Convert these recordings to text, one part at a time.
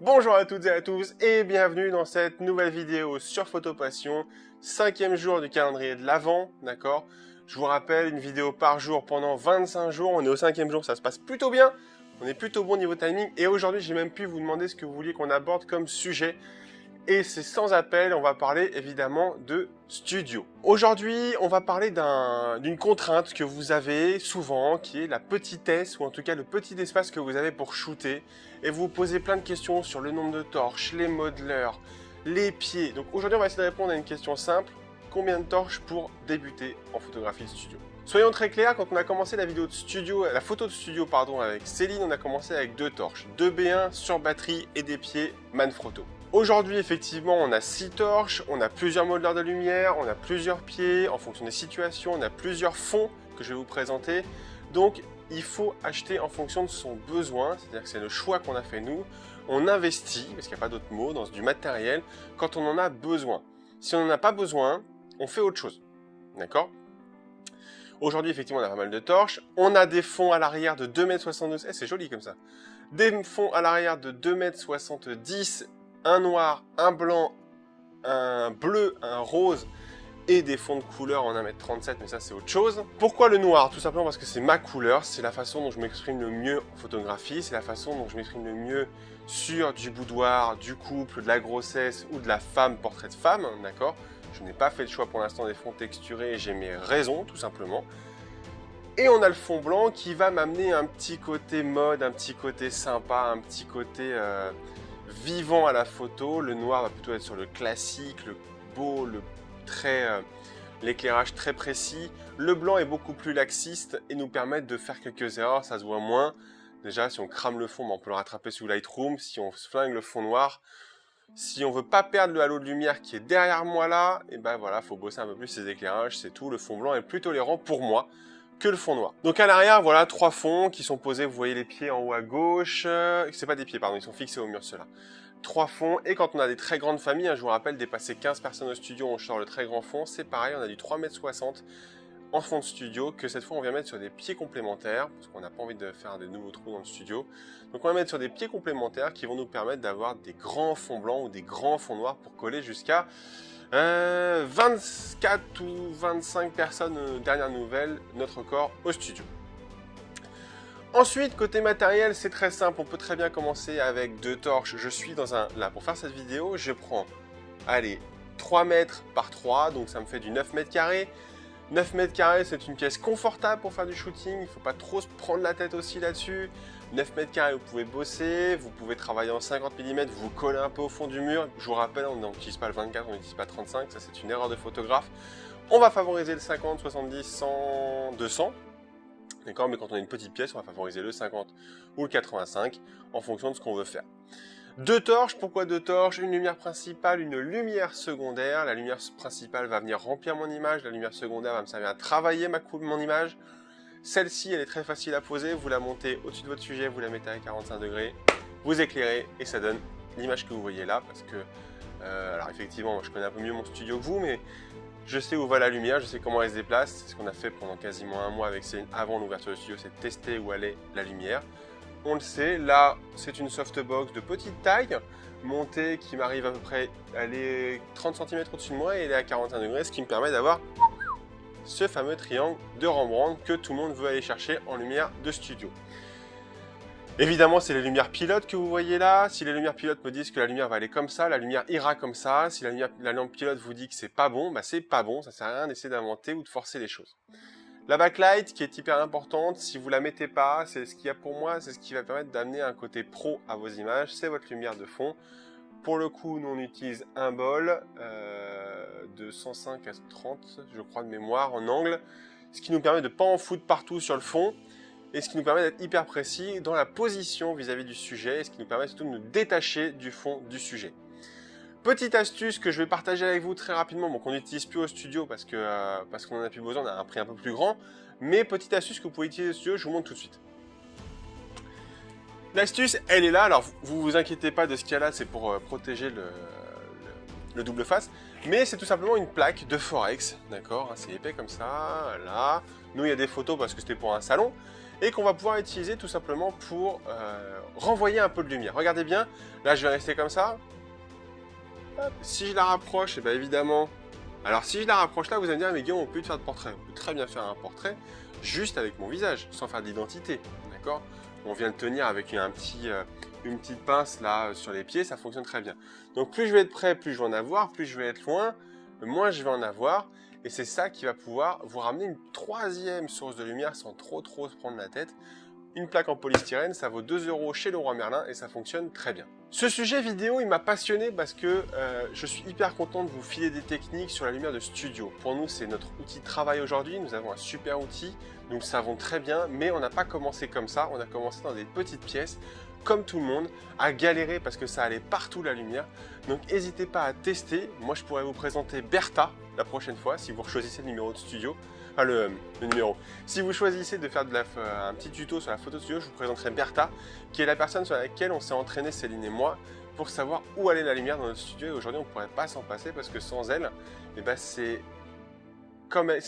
Bonjour à toutes et à tous et bienvenue dans cette nouvelle vidéo sur Photopassion, 5e jour du calendrier de l'Avent, d'accord? Je vous rappelle, une vidéo par jour pendant 25 jours, on est au 5e jour, ça se passe plutôt bien, on est plutôt bon niveau timing et aujourd'hui j'ai même pu vous demander ce que vous vouliez qu'on aborde comme sujet. Et c'est sans appel, on va parler évidemment de studio. Aujourd'hui, on va parler d'une contrainte que vous avez souvent, qui est la petitesse, ou en tout cas le petit espace que vous avez pour shooter. Et vous posez plein de questions sur le nombre de torches, les modeleurs, les pieds. Donc aujourd'hui, on va essayer de répondre à une question simple. Combien de torches pour débuter en photographie de studio? Soyons très clairs, quand on a commencé la photo de studio avec Céline, on a commencé avec 2 torches, 2 B1 sur batterie et des pieds Manfrotto. Aujourd'hui, effectivement, on a 6 torches, on a plusieurs modeleurs de lumière, on a plusieurs pieds, en fonction des situations, on a plusieurs fonds que je vais vous présenter. Donc, il faut acheter en fonction de son besoin, c'est-à-dire que c'est le choix qu'on a fait nous. On investit, parce qu'il n'y a pas d'autre mot, dans du matériel, quand on en a besoin. Si on n'en a pas besoin, on fait autre chose. D'accord ? Aujourd'hui, effectivement, on a pas mal de torches. On a des fonds à l'arrière de 2,72 m. C'est joli comme ça. Des fonds à l'arrière de 2,70 m. Un noir, un blanc, un bleu, un rose et des fonds de couleur en 1,37 m, mais ça c'est autre chose. Pourquoi le noir? Tout simplement parce que c'est ma couleur, c'est la façon dont je m'exprime le mieux en photographie, c'est la façon dont je m'exprime le mieux sur du boudoir, du couple, de la grossesse ou de la femme, portrait de femme, d'accord? Je n'ai pas fait le choix pour l'instant des fonds texturés et j'ai mes raisons, tout simplement. Et on a le fond blanc qui va m'amener un petit côté mode, un petit côté sympa, un petit côté vivant à la photo. Le noir va plutôt être sur le classique, le beau, l'éclairage très précis. Le blanc est beaucoup plus laxiste et nous permet de faire quelques erreurs, ça se voit moins. Déjà, si on crame le fond, on peut le rattraper sous Lightroom. Si on flingue le fond noir, si on veut pas perdre le halo de lumière qui est derrière moi là, et ben voilà, faut bosser un peu plus ces éclairages, c'est tout. Le fond blanc est plus tolérant pour moi que le fond noir. Donc à l'arrière, voilà, 3 fonds qui sont posés, vous voyez les pieds en haut à gauche, c'est pas des pieds, pardon, ils sont fixés au mur ceux-là. 3 fonds, et quand on a des très grandes familles, je vous rappelle, dépasser 15 personnes au studio, on sort le très grand fond, c'est pareil, on a du 3,60 m en fond de studio, que cette fois on vient mettre sur des pieds complémentaires, parce qu'on n'a pas envie de faire de nouveaux trous dans le studio. Donc on va mettre sur des pieds complémentaires qui vont nous permettre d'avoir des grands fonds blancs ou des grands fonds noirs pour coller jusqu'à 24 ou 25 personnes, dernière nouvelle, notre corps au studio. Ensuite, côté matériel, c'est très simple, on peut très bien commencer avec 2 torches. Je suis dans là, pour faire cette vidéo, je prends, allez, 3 mètres par 3, donc ça me fait du 9 mètres carrés. 9 mètres carrés, c'est une pièce confortable pour faire du shooting, il ne faut pas trop se prendre la tête aussi là-dessus. 9 mètres carrés, vous pouvez bosser, vous pouvez travailler en 50 mm, vous collez un peu au fond du mur. Je vous rappelle, on n'utilise pas le 24, on n'utilise pas le 35, ça c'est une erreur de photographe. On va favoriser le 50, 70, 100, 200. D'accord, mais quand on a une petite pièce, on va favoriser le 50 ou le 85 en fonction de ce qu'on veut faire. 2 torches, pourquoi 2 torches? Une lumière principale, une lumière secondaire. La lumière principale va venir remplir mon image, la lumière secondaire va me servir à travailler mon image. Celle-ci, elle est très facile à poser, vous la montez au-dessus de votre sujet, vous la mettez à 45 degrés, vous éclairez et ça donne l'image que vous voyez là. Parce que, alors effectivement, moi, je connais un peu mieux mon studio que vous, mais je sais où va la lumière, je sais comment elle se déplace. C'est ce qu'on a fait pendant quasiment un mois avec Céline avant l'ouverture du studio, c'est de tester où allait la lumière. On le sait, là c'est une softbox de petite taille, montée qui m'arrive à peu près à aller 30 cm au-dessus de moi et elle est à 45 degrés, ce qui me permet d'avoir ce fameux triangle de Rembrandt que tout le monde veut aller chercher en lumière de studio. Évidemment, c'est les lumières pilotes que vous voyez là. Si les lumières pilotes me disent que la lumière va aller comme ça, la lumière ira comme ça. Si la lampe pilote vous dit que c'est pas bon, bah c'est pas bon, ça sert à rien d'essayer d'inventer ou de forcer les choses. La backlight qui est hyper importante, si vous la mettez pas, c'est ce qu'il y a pour moi, c'est ce qui va permettre d'amener un côté pro à vos images, c'est votre lumière de fond. Pour le coup, nous on utilise un bol de 105 à 30, je crois de mémoire, en angle, ce qui nous permet de pas en foutre partout sur le fond, et ce qui nous permet d'être hyper précis dans la position vis-à-vis du sujet, et ce qui nous permet surtout de nous détacher du fond du sujet. Petite astuce que je vais partager avec vous très rapidement, bon, qu'on n'utilise plus au studio parce qu'on en a plus besoin, on a un prix un peu plus grand, mais petite astuce que vous pouvez utiliser au studio, je vous montre tout de suite. L'astuce, elle est là, alors vous vous inquiétez pas de ce qu'il y a là, c'est pour protéger le double face. Mais c'est tout simplement une plaque de Forex, d'accord? C'est épais comme ça, là. Nous, il y a des photos parce que c'était pour un salon. Et qu'on va pouvoir utiliser tout simplement pour renvoyer un peu de lumière. Regardez bien, là je vais rester comme ça. Hop. Si je la rapproche, et bien évidemment... Alors si je la rapproche là, vous allez me dire, mais Guillaume, on peut faire de portrait. On peut très bien faire un portrait juste avec mon visage, sans faire d'identité, d'accord? On vient de tenir avec une petite pince là sur les pieds, ça fonctionne très bien. Donc plus je vais être près, plus je vais en avoir, plus je vais être loin, moins je vais en avoir. Et c'est ça qui va pouvoir vous ramener une troisième source de lumière sans trop se prendre la tête. Une plaque en polystyrène, ça vaut 2 € chez Leroy Merlin et ça fonctionne très bien. Ce sujet vidéo, il m'a passionné parce que je suis hyper content de vous filer des techniques sur la lumière de studio. Pour nous, c'est notre outil de travail aujourd'hui. Nous avons un super outil, nous le savons très bien, mais on n'a pas commencé comme ça. On a commencé dans des petites pièces, comme tout le monde, à galérer parce que ça allait partout la lumière. Donc n'hésitez pas à tester. Moi, je pourrais vous présenter Bertha la prochaine fois si vous choisissez le numéro de studio. Enfin, le numéro. Si vous choisissez de faire un petit tuto sur la photo studio, je vous présenterai Bertha, qui est la personne sur laquelle on s'est entraîné, Céline et moi, pour savoir où allait la lumière dans notre studio. Et aujourd'hui, on ne pourrait pas s'en passer parce que sans elle, eh ben, c'est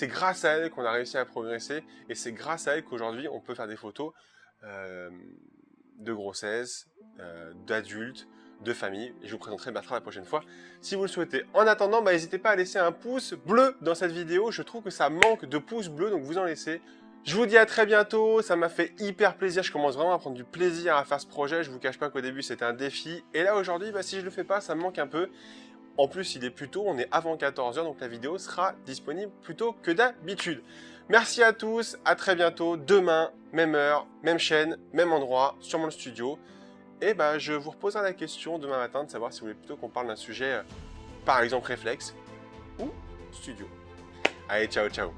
grâce à elle qu'on a réussi à progresser. Et c'est grâce à elle qu'aujourd'hui, on peut faire des photos de grossesse, d'adultes, de famille, et je vous présenterai Bertrand la prochaine fois si vous le souhaitez. En attendant, n'hésitez pas à laisser un pouce bleu dans cette vidéo, je trouve que ça manque de pouces bleus, donc vous en laissez. Je vous dis à très bientôt, ça m'a fait hyper plaisir, je commence vraiment à prendre du plaisir à faire ce projet, je vous cache pas qu'au début c'était un défi, et là aujourd'hui, si je le fais pas, ça me manque un peu. En plus, il est plus tôt, on est avant 14 h, donc la vidéo sera disponible plus tôt que d'habitude. Merci à tous, à très bientôt, demain, même heure, même chaîne, même endroit, sur mon studio. Et je vous reposerai la question demain matin de savoir si vous voulez plutôt qu'on parle d'un sujet, par exemple réflexe ou studio. Allez, ciao, ciao.